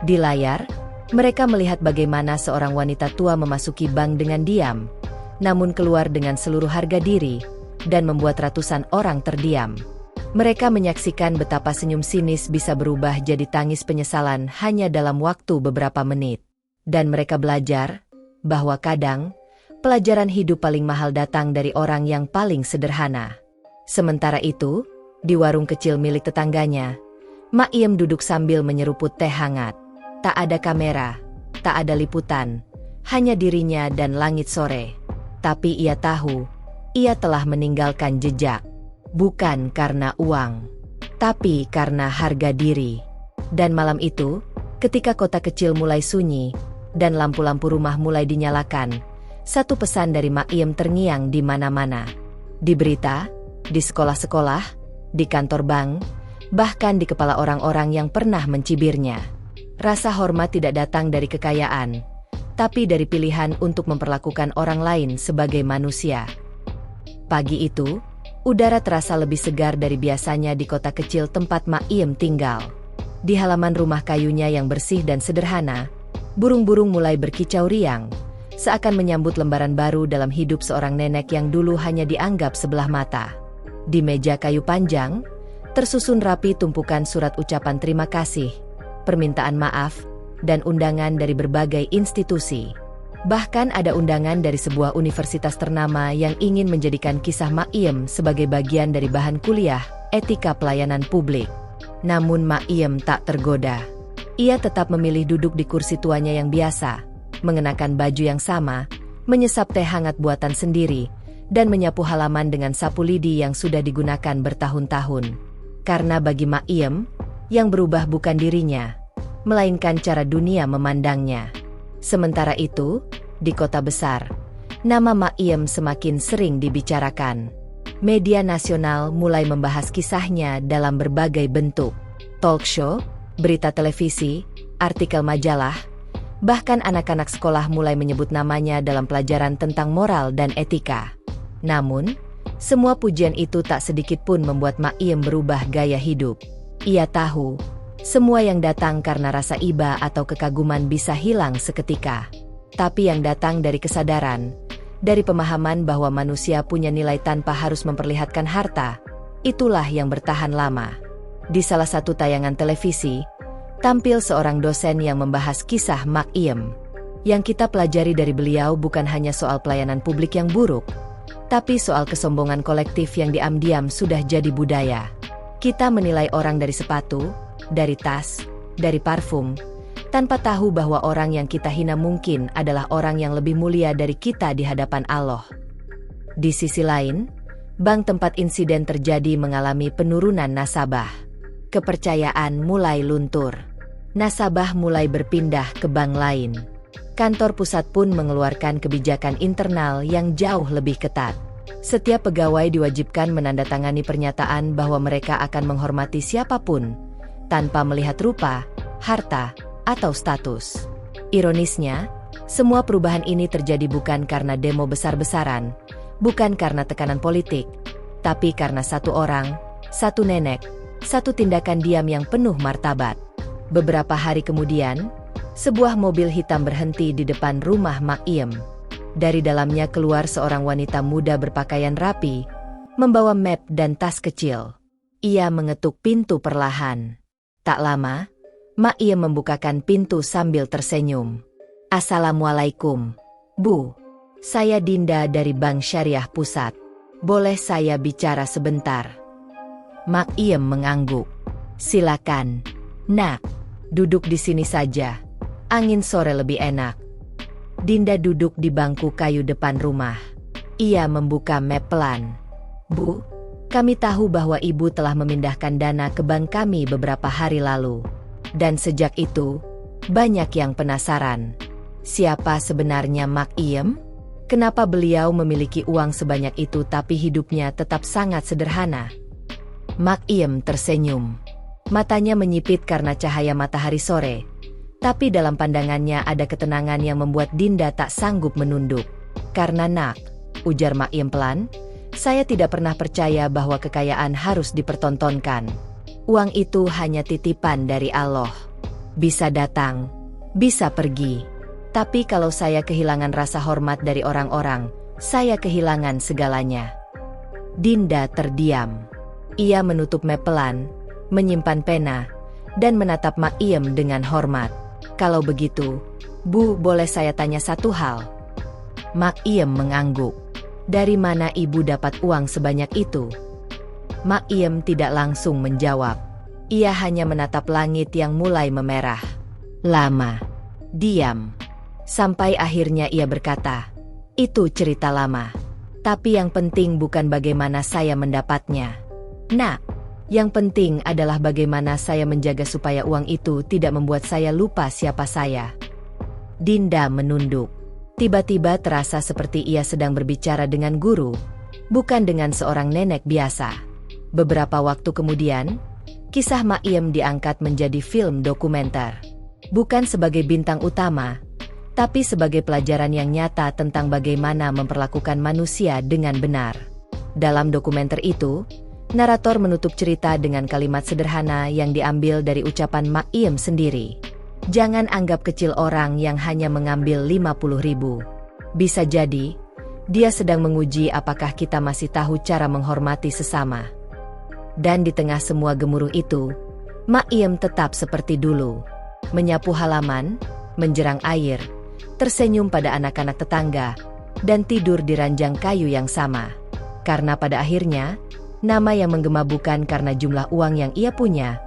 Di layar, mereka melihat bagaimana seorang wanita tua memasuki bank dengan diam, namun keluar dengan seluruh harga diri, dan membuat ratusan orang terdiam. Mereka menyaksikan betapa senyum sinis bisa berubah jadi tangis penyesalan hanya dalam waktu beberapa menit. Dan mereka belajar bahwa kadang, pelajaran hidup paling mahal datang dari orang yang paling sederhana. Sementara itu, di warung kecil milik tetangganya, Mak Iem duduk sambil menyeruput teh hangat. Tak ada kamera, tak ada liputan, hanya dirinya dan langit sore. Tapi ia tahu, ia telah meninggalkan jejak. Bukan karena uang, tapi karena harga diri. Dan malam itu, ketika kota kecil mulai sunyi, dan lampu-lampu rumah mulai dinyalakan, satu pesan dari Mak Iem terngiang di mana-mana. Di berita, di sekolah-sekolah, di kantor bank, bahkan di kepala orang-orang yang pernah mencibirnya. Rasa hormat tidak datang dari kekayaan, tapi dari pilihan untuk memperlakukan orang lain sebagai manusia. Pagi itu, udara terasa lebih segar dari biasanya di kota kecil tempat Mak Iem tinggal. Di halaman rumah kayunya yang bersih dan sederhana, burung-burung mulai berkicau riang, seakan menyambut lembaran baru dalam hidup seorang nenek yang dulu hanya dianggap sebelah mata. Di meja kayu panjang, tersusun rapi tumpukan surat ucapan terima kasih, permintaan maaf, dan undangan dari berbagai institusi. Bahkan ada undangan dari sebuah universitas ternama yang ingin menjadikan kisah Mak Iem sebagai bagian dari bahan kuliah etika pelayanan publik. Namun Mak Iem tak tergoda. Ia tetap memilih duduk di kursi tuanya yang biasa, mengenakan baju yang sama, menyesap teh hangat buatan sendiri, dan menyapu halaman dengan sapu lidi yang sudah digunakan bertahun-tahun. Karena bagi Mak Iem, yang berubah bukan dirinya, melainkan cara dunia memandangnya. Sementara itu, di kota besar, nama Mak Iem semakin sering dibicarakan. Media nasional mulai membahas kisahnya dalam berbagai bentuk. Talk show, berita televisi, artikel majalah, Bahkan anak-anak sekolah mulai menyebut namanya dalam pelajaran tentang moral dan etika. Namun, semua pujian itu tak sedikit pun membuat Mak Iem berubah gaya hidup. Ia tahu, semua yang datang karena rasa iba atau kekaguman bisa hilang seketika. Tapi yang datang dari kesadaran, dari pemahaman bahwa manusia punya nilai tanpa harus memperlihatkan harta, itulah yang bertahan lama. Di salah satu tayangan televisi, tampil seorang dosen yang membahas kisah Mak Iem. Yang kita pelajari dari beliau bukan hanya soal pelayanan publik yang buruk, tapi soal kesombongan kolektif yang diam-diam sudah jadi budaya. Kita menilai orang dari sepatu, dari tas, dari parfum, tanpa tahu bahwa orang yang kita hina mungkin adalah orang yang lebih mulia dari kita di hadapan Allah. Di sisi lain, bank tempat insiden terjadi mengalami penurunan nasabah. Kepercayaan mulai luntur. Nasabah mulai berpindah ke bank lain. Kantor pusat pun mengeluarkan kebijakan internal yang jauh lebih ketat. Setiap pegawai diwajibkan menandatangani pernyataan bahwa mereka akan menghormati siapapun, tanpa melihat rupa, harta, atau status. Ironisnya, semua perubahan ini terjadi bukan karena demo besar-besaran, bukan karena tekanan politik, tapi karena satu orang, satu nenek, satu tindakan diam yang penuh martabat. Beberapa hari kemudian, sebuah mobil hitam berhenti di depan rumah Mak Iem. Dari dalamnya keluar seorang wanita muda berpakaian rapi, membawa map dan tas kecil. Ia mengetuk pintu perlahan. Tak lama, Mak Iem membukakan pintu sambil tersenyum. "Assalamualaikum, Bu. Saya Dinda dari Bank Syariah Pusat. Boleh saya bicara sebentar?" Mak Iem mengangguk. "Silakan, Nak. Duduk di sini saja. Angin sore lebih enak." Dinda duduk di bangku kayu depan rumah. Ia membuka map pelan. "Bu, kami tahu bahwa Ibu telah memindahkan dana ke bank kami beberapa hari lalu. Dan sejak itu, banyak yang penasaran. Siapa sebenarnya Mak Iem? Kenapa beliau memiliki uang sebanyak itu tapi hidupnya tetap sangat sederhana?" Mak Iem tersenyum. Matanya menyipit karena cahaya matahari sore. Tapi dalam pandangannya ada ketenangan yang membuat Dinda tak sanggup menunduk. "Karena Nak," ujar Mak Iem pelan, "saya tidak pernah percaya bahwa kekayaan harus dipertontonkan. Uang itu hanya titipan dari Allah. Bisa datang, bisa pergi. Tapi kalau saya kehilangan rasa hormat dari orang-orang, saya kehilangan segalanya." Dinda terdiam. Ia menutup map pelan, menyimpan pena, dan menatap Mak Iem dengan hormat. "Kalau begitu, Bu, boleh saya tanya satu hal?" Mak Iem mengangguk. "Dari mana Ibu dapat uang sebanyak itu?" Mak Iem tidak langsung menjawab. Ia hanya menatap langit yang mulai memerah. Lama. Diam. Sampai akhirnya ia berkata, "Itu cerita lama. Tapi yang penting bukan bagaimana saya mendapatnya, Nak. Yang penting adalah bagaimana saya menjaga supaya uang itu tidak membuat saya lupa siapa saya." Dinda menunduk. Tiba-tiba terasa seperti ia sedang berbicara dengan guru, bukan dengan seorang nenek biasa. Beberapa waktu kemudian, kisah Mak Iem diangkat menjadi film dokumenter. Bukan sebagai bintang utama, tapi sebagai pelajaran yang nyata tentang bagaimana memperlakukan manusia dengan benar. Dalam dokumenter itu, narator menutup cerita dengan kalimat sederhana yang diambil dari ucapan Mak Iem sendiri. "Jangan anggap kecil orang yang hanya mengambil 50.000. Bisa jadi, dia sedang menguji apakah kita masih tahu cara menghormati sesama." Dan di tengah semua gemuruh itu, Mak Iem tetap seperti dulu. Menyapu halaman, menjerang air, tersenyum pada anak-anak tetangga, dan tidur di ranjang kayu yang sama. Karena pada akhirnya, nama yang menggema bukan karena jumlah uang yang ia punya,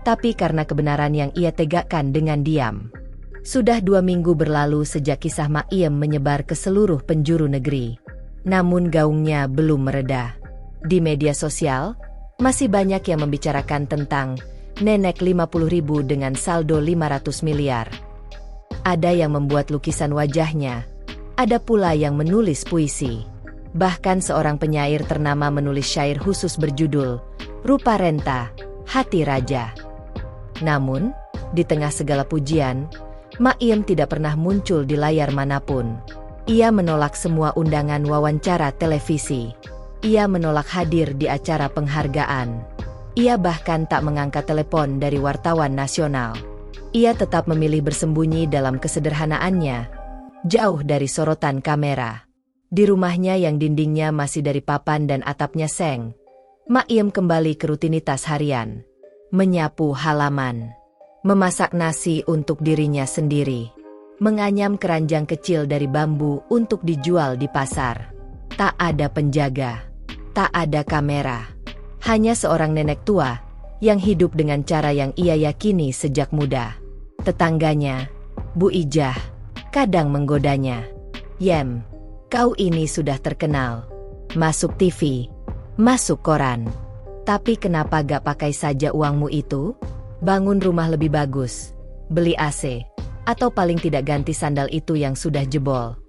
tapi karena kebenaran yang ia tegakkan dengan diam. Sudah 2 minggu berlalu sejak kisah Mak Iem menyebar ke seluruh penjuru negeri. Namun gaungnya belum mereda. Di media sosial, masih banyak yang membicarakan tentang nenek 50.000 dengan saldo 500 miliar. Ada yang membuat lukisan wajahnya, ada pula yang menulis puisi. Bahkan seorang penyair ternama menulis syair khusus berjudul "Rupa Renta, Hati Raja." Namun, di tengah segala pujian, Mak Iem tidak pernah muncul di layar manapun. Ia menolak semua undangan wawancara televisi. Ia menolak hadir di acara penghargaan. Ia bahkan tak mengangkat telepon dari wartawan nasional. Ia tetap memilih bersembunyi dalam kesederhanaannya, jauh dari sorotan kamera. Di rumahnya yang dindingnya masih dari papan dan atapnya seng, Mak Iem kembali ke rutinitas harian. Menyapu halaman, memasak nasi untuk dirinya sendiri, menganyam keranjang kecil dari bambu untuk dijual di pasar. Tak ada penjaga, tak ada kamera. Hanya seorang nenek tua yang hidup dengan cara yang ia yakini sejak muda. Tetangganya, Bu Ijah, kadang menggodanya. "Yem, kau ini sudah terkenal. Masuk TV, masuk koran. Tapi kenapa gak pakai saja uangmu itu? Bangun rumah lebih bagus, beli AC, atau paling tidak ganti sandal itu yang sudah jebol."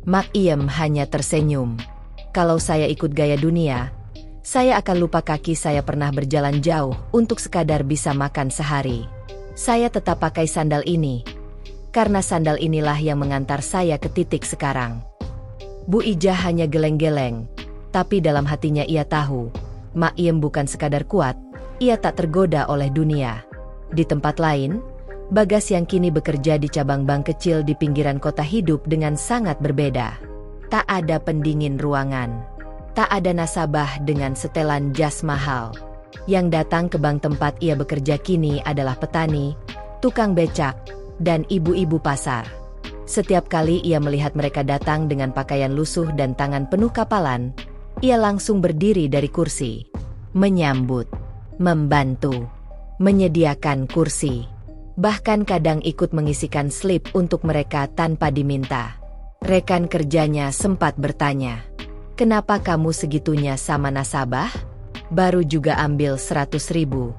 Mak Iem hanya tersenyum. "Kalau saya ikut gaya dunia, saya akan lupa kaki saya pernah berjalan jauh untuk sekadar bisa makan sehari. Saya tetap pakai sandal ini, karena sandal inilah yang mengantar saya ke titik sekarang." Bu Ijah hanya geleng-geleng, tapi dalam hatinya ia tahu, Mak Iem bukan sekadar kuat, ia tak tergoda oleh dunia. Di tempat lain, Bagas yang kini bekerja di cabang bank kecil di pinggiran kota hidup dengan sangat berbeda. Tak ada pendingin ruangan. Tak ada nasabah dengan setelan jas mahal. Yang datang ke bank tempat ia bekerja kini adalah petani, tukang becak, dan ibu-ibu pasar. Setiap kali ia melihat mereka datang dengan pakaian lusuh dan tangan penuh kapalan, ia langsung berdiri dari kursi, menyambut, membantu, menyediakan kursi. Bahkan kadang ikut mengisikan slip untuk mereka tanpa diminta. Rekan kerjanya sempat bertanya, "Kenapa kamu segitunya sama nasabah? Baru juga ambil 100.000.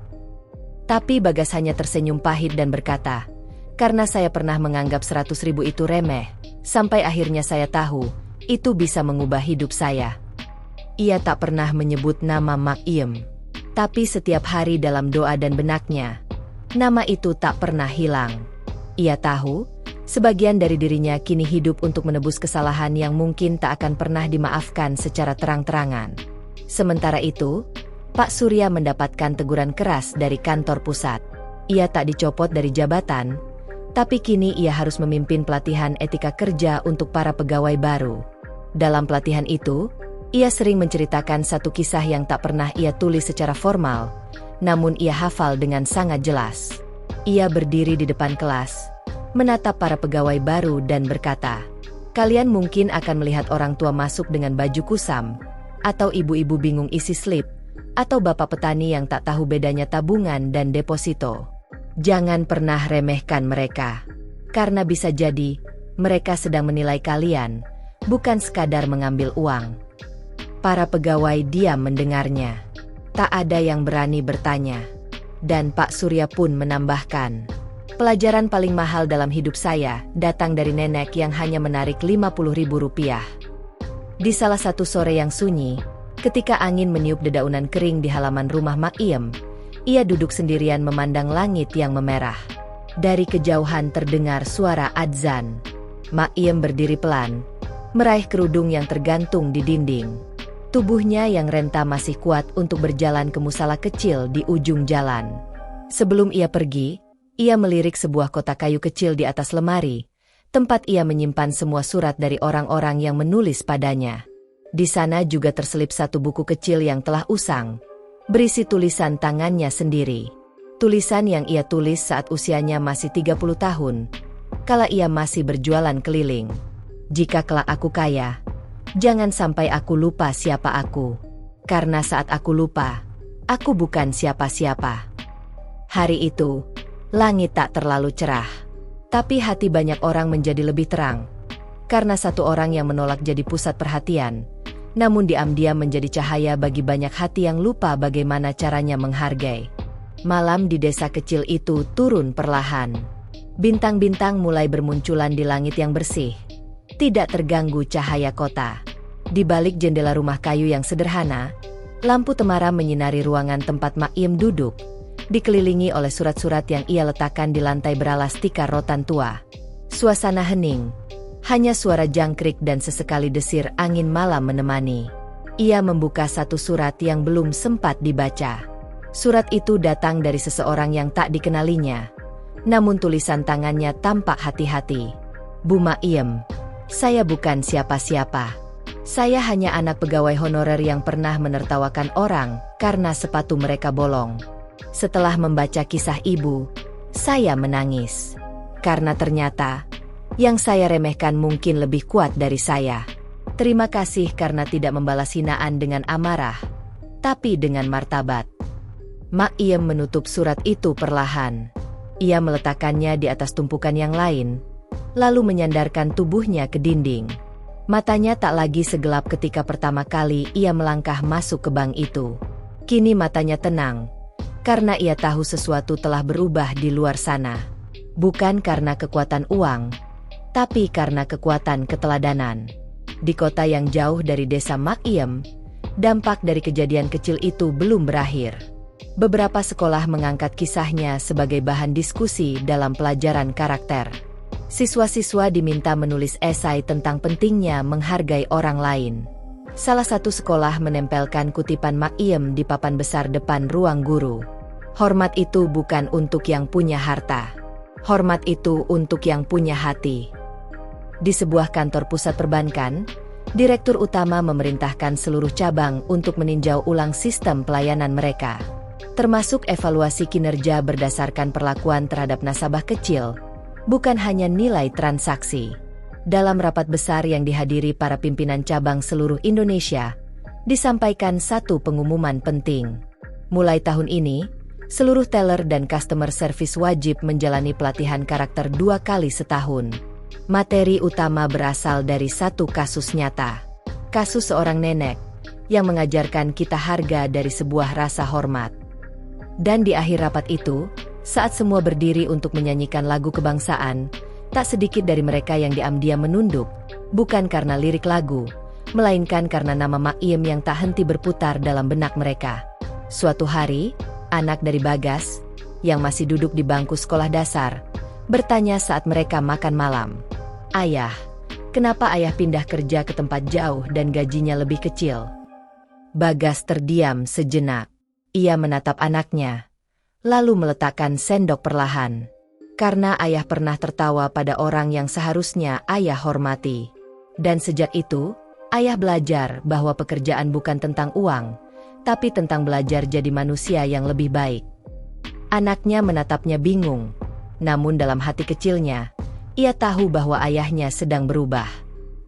Tapi Bagas hanya tersenyum pahit dan berkata, "Karena saya pernah menganggap 100.000 itu remeh, sampai akhirnya saya tahu, itu bisa mengubah hidup saya." Ia tak pernah menyebut nama Mak Iem. Tapi setiap hari dalam doa dan benaknya, nama itu tak pernah hilang. Ia tahu, sebagian dari dirinya kini hidup untuk menebus kesalahan yang mungkin tak akan pernah dimaafkan secara terang-terangan. Sementara itu, Pak Surya mendapatkan teguran keras dari kantor pusat. Ia tak dicopot dari jabatan, tapi kini ia harus memimpin pelatihan etika kerja untuk para pegawai baru. Dalam pelatihan itu, ia sering menceritakan satu kisah yang tak pernah ia tulis secara formal, namun ia hafal dengan sangat jelas. Ia berdiri di depan kelas, menatap para pegawai baru dan berkata, "Kalian mungkin akan melihat orang tua masuk dengan baju kusam, atau ibu-ibu bingung isi slip, atau bapak petani yang tak tahu bedanya tabungan dan deposito. Jangan pernah remehkan mereka, karena bisa jadi mereka sedang menilai kalian, bukan sekadar mengambil uang." Para pegawai diam mendengarnya. Tak ada yang berani bertanya. Dan Pak Surya pun menambahkan, "Pelajaran paling mahal dalam hidup saya datang dari nenek yang hanya menarik 50.000 rupiah." Di salah satu sore yang sunyi, ketika angin meniup dedaunan kering di halaman rumah Mak Iem, ia duduk sendirian memandang langit yang memerah. Dari kejauhan terdengar suara adzan. Mak Iem berdiri pelan, meraih kerudung yang tergantung di dinding. Tubuhnya yang renta masih kuat untuk berjalan ke musala kecil di ujung jalan. Sebelum ia pergi, ia melirik sebuah kotak kayu kecil di atas lemari, tempat ia menyimpan semua surat dari orang-orang yang menulis padanya. Di sana juga terselip satu buku kecil yang telah usang, berisi tulisan tangannya sendiri. Tulisan yang ia tulis saat usianya masih 30 tahun, kala ia masih berjualan keliling. "Jika kelak aku kaya, jangan sampai aku lupa siapa aku. Karena saat aku lupa, aku bukan siapa-siapa." Hari itu, langit tak terlalu cerah. Tapi hati banyak orang menjadi lebih terang. Karena satu orang yang menolak jadi pusat perhatian, namun diam-diam menjadi cahaya bagi banyak hati yang lupa bagaimana caranya menghargai. Malam di desa kecil itu turun perlahan. Bintang-bintang mulai bermunculan di langit yang bersih. Tidak terganggu cahaya kota. Di balik jendela rumah kayu yang sederhana, lampu temaram menyinari ruangan tempat Mak Iem duduk, dikelilingi oleh surat-surat yang ia letakkan di lantai beralas tikar rotan tua. Suasana hening, hanya suara jangkrik dan sesekali desir angin malam menemani. Ia membuka satu surat yang belum sempat dibaca. Surat itu datang dari seseorang yang tak dikenalinya. Namun tulisan tangannya tampak hati-hati. Bu Maiem, saya bukan siapa-siapa. Saya hanya anak pegawai honorer yang pernah menertawakan orang karena sepatu mereka bolong. Setelah membaca kisah ibu, saya menangis. Karena ternyata, yang saya remehkan mungkin lebih kuat dari saya. Terima kasih karena tidak membalas hinaan dengan amarah, tapi dengan martabat. Maiem menutup surat itu perlahan. Ia meletakkannya di atas tumpukan yang lain, lalu menyandarkan tubuhnya ke dinding. Matanya tak lagi segelap ketika pertama kali ia melangkah masuk ke bank itu. Kini matanya tenang, karena ia tahu sesuatu telah berubah di luar sana. Bukan karena kekuatan uang, tapi karena kekuatan keteladanan. Di kota yang jauh dari desa Maiem, dampak dari kejadian kecil itu belum berakhir. Beberapa sekolah mengangkat kisahnya sebagai bahan diskusi dalam pelajaran karakter. Siswa-siswa diminta menulis esai tentang pentingnya menghargai orang lain. Salah satu sekolah menempelkan kutipan Maiem di papan besar depan ruang guru. Hormat itu bukan untuk yang punya harta. Hormat itu untuk yang punya hati. Di sebuah kantor pusat perbankan, direktur utama memerintahkan seluruh cabang untuk meninjau ulang sistem pelayanan mereka, termasuk evaluasi kinerja berdasarkan perlakuan terhadap nasabah kecil, bukan hanya nilai transaksi. Dalam rapat besar yang dihadiri para pimpinan cabang seluruh Indonesia, disampaikan satu pengumuman penting. Mulai tahun ini, seluruh teller dan customer service wajib menjalani pelatihan karakter 2 kali setahun. Materi utama berasal dari satu kasus nyata. Kasus seorang nenek yang mengajarkan kita harga dari sebuah rasa hormat. Dan di akhir rapat itu, saat semua berdiri untuk menyanyikan lagu kebangsaan, tak sedikit dari mereka yang diam-diam menunduk, bukan karena lirik lagu, melainkan karena nama Maiem yang tak henti berputar dalam benak mereka. Suatu hari, anak dari Bagas, yang masih duduk di bangku sekolah dasar, bertanya saat mereka makan malam, "Ayah, kenapa ayah pindah kerja ke tempat jauh dan gajinya lebih kecil?" Bagas terdiam sejenak. Ia menatap anaknya, lalu meletakkan sendok perlahan. Karena ayah pernah tertawa pada orang yang seharusnya ayah hormati. Dan sejak itu, ayah belajar bahwa pekerjaan bukan tentang uang, tapi tentang belajar jadi manusia yang lebih baik. Anaknya menatapnya bingung, namun dalam hati kecilnya, ia tahu bahwa ayahnya sedang berubah.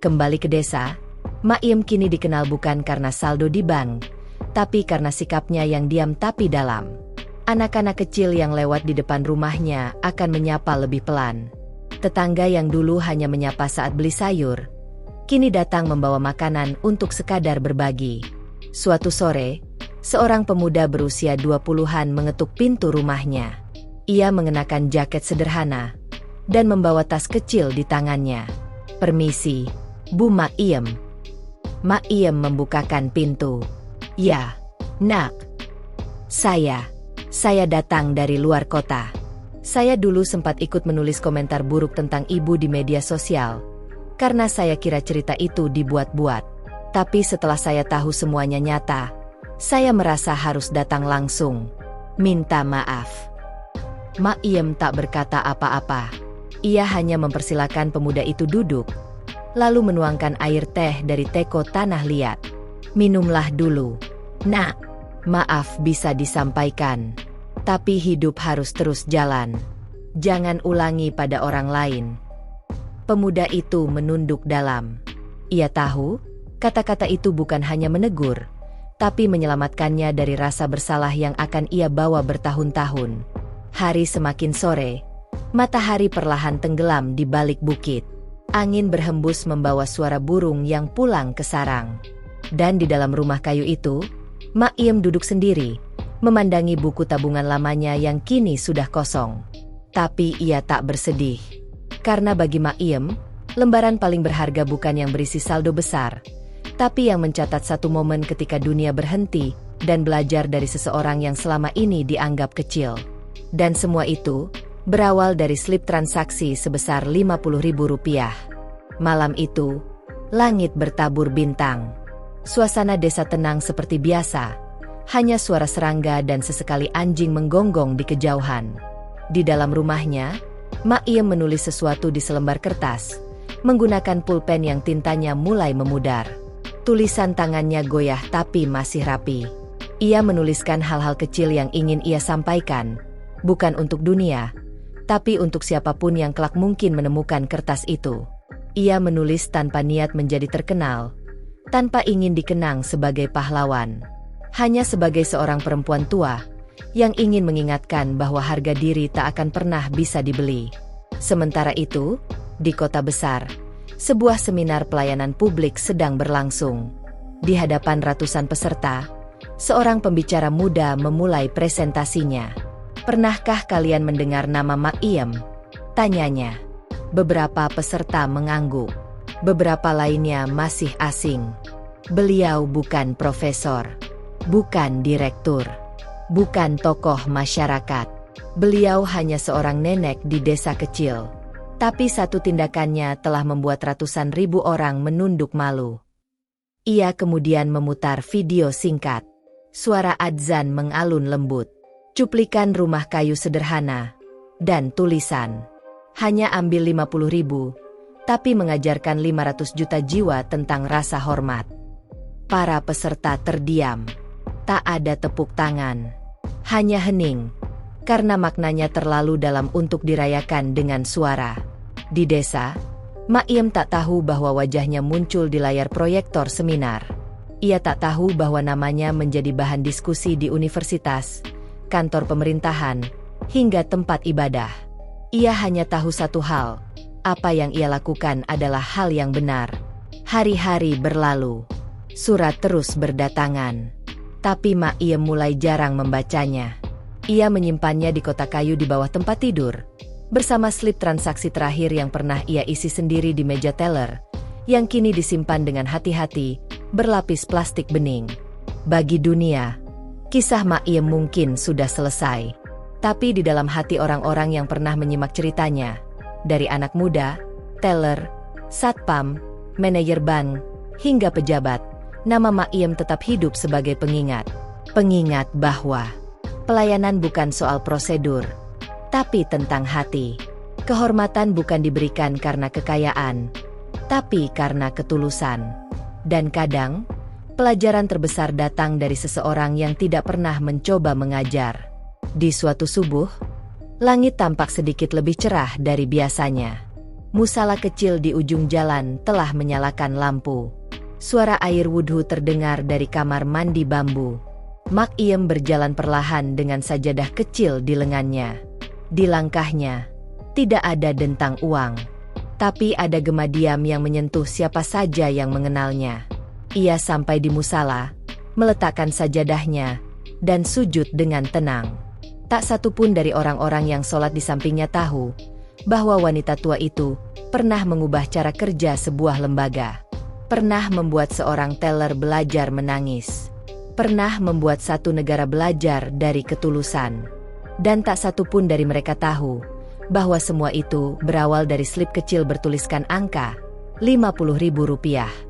Kembali ke desa, Maiem kini dikenal bukan karena saldo di bank, tapi karena sikapnya yang diam tapi dalam. Anak-anak kecil yang lewat di depan rumahnya akan menyapa lebih pelan. Tetangga yang dulu hanya menyapa saat beli sayur, kini datang membawa makanan untuk sekadar berbagi. Suatu sore, seorang pemuda berusia 20-an mengetuk pintu rumahnya. Ia mengenakan jaket sederhana dan membawa tas kecil di tangannya. "Permisi, Bu Maiem." Maiem membukakan pintu. "Ya, nak. Saya datang dari luar kota. Saya dulu sempat ikut menulis komentar buruk tentang ibu di media sosial, karena saya kira cerita itu dibuat-buat. Tapi setelah saya tahu semuanya nyata, saya merasa harus datang langsung. Minta maaf." Maiem tak berkata apa-apa. Ia hanya mempersilakan pemuda itu duduk, lalu menuangkan air teh dari teko tanah liat. "Minumlah dulu, nak. Maaf bisa disampaikan, tapi hidup harus terus jalan. Jangan ulangi pada orang lain." Pemuda itu menunduk dalam. Ia tahu, kata-kata itu bukan hanya menegur, tapi menyelamatkannya dari rasa bersalah yang akan ia bawa bertahun-tahun. Hari semakin sore, matahari perlahan tenggelam di balik bukit. Angin berhembus membawa suara burung yang pulang ke sarang. Dan di dalam rumah kayu itu, Maiem duduk sendiri, memandangi buku tabungan lamanya yang kini sudah kosong. Tapi ia tak bersedih. Karena bagi Maiem, lembaran paling berharga bukan yang berisi saldo besar, tapi yang mencatat satu momen ketika dunia berhenti dan belajar dari seseorang yang selama ini dianggap kecil. Dan semua itu berawal dari slip transaksi sebesar Rp50.000. Malam itu, langit bertabur bintang. Suasana desa tenang seperti biasa, hanya suara serangga dan sesekali anjing menggonggong di kejauhan. Di dalam rumahnya, Mak Iem menulis sesuatu di selembar kertas, menggunakan pulpen yang tintanya mulai memudar. Tulisan tangannya goyah tapi masih rapi. Ia menuliskan hal-hal kecil yang ingin ia sampaikan, bukan untuk dunia, tapi untuk siapapun yang kelak mungkin menemukan kertas itu. Ia menulis tanpa niat menjadi terkenal, tanpa ingin dikenang sebagai pahlawan. Hanya sebagai seorang perempuan tua, yang ingin mengingatkan bahwa harga diri tak akan pernah bisa dibeli. Sementara itu, di kota besar, sebuah seminar pelayanan publik sedang berlangsung. Di hadapan ratusan peserta, seorang pembicara muda memulai presentasinya. "Pernahkah kalian mendengar nama Mak Iem?" tanyanya. Beberapa peserta mengangguk. Beberapa lainnya masih asing. Beliau bukan profesor, bukan direktur, bukan tokoh masyarakat. Beliau hanya seorang nenek di desa kecil. Tapi satu tindakannya telah membuat ratusan ribu orang menunduk malu. Ia kemudian memutar video singkat. Suara adzan mengalun lembut. Cuplikan rumah kayu sederhana. Dan tulisan. Hanya ambil 50.000, tapi mengajarkan 500 juta jiwa tentang rasa hormat. Para peserta terdiam. Tak ada tepuk tangan. Hanya hening. Karena maknanya terlalu dalam untuk dirayakan dengan suara. Di desa, Mak Iem tak tahu bahwa wajahnya muncul di layar proyektor seminar. Ia tak tahu bahwa namanya menjadi bahan diskusi di universitas, kantor pemerintahan, hingga tempat ibadah. Ia hanya tahu satu hal, apa yang ia lakukan adalah hal yang benar. Hari-hari berlalu, surat terus berdatangan. Tapi Mak Iem mulai jarang membacanya. Ia menyimpannya di kotak kayu di bawah tempat tidur, bersama slip transaksi terakhir yang pernah ia isi sendiri di meja teller, yang kini disimpan dengan hati-hati, berlapis plastik bening. Bagi dunia, kisah Mak Iem mungkin sudah selesai. Tapi di dalam hati orang-orang yang pernah menyimak ceritanya, dari anak muda, teller, satpam, manajer bank, hingga pejabat, nama Mak Iem tetap hidup sebagai pengingat. Pengingat bahwa pelayanan bukan soal prosedur, tapi tentang hati. Kehormatan bukan diberikan karena kekayaan, tapi karena ketulusan. Dan kadang, pelajaran terbesar datang dari seseorang yang tidak pernah mencoba mengajar. Di suatu subuh, langit tampak sedikit lebih cerah dari biasanya. Musala kecil di ujung jalan telah menyalakan lampu. Suara air wudhu terdengar dari kamar mandi bambu. Mak Iem berjalan perlahan dengan sajadah kecil di lengannya. Di langkahnya, tidak ada dentang uang. Tapi ada gema diam yang menyentuh siapa saja yang mengenalnya. Ia sampai di musala, meletakkan sajadahnya, dan sujud dengan tenang. Tak satu pun dari orang-orang yang sholat di sampingnya tahu bahwa wanita tua itu pernah mengubah cara kerja sebuah lembaga. Pernah membuat seorang teller belajar menangis. Pernah membuat satu negara belajar dari ketulusan. Dan tak satu pun dari mereka tahu bahwa semua itu berawal dari slip kecil bertuliskan angka Rp50.000.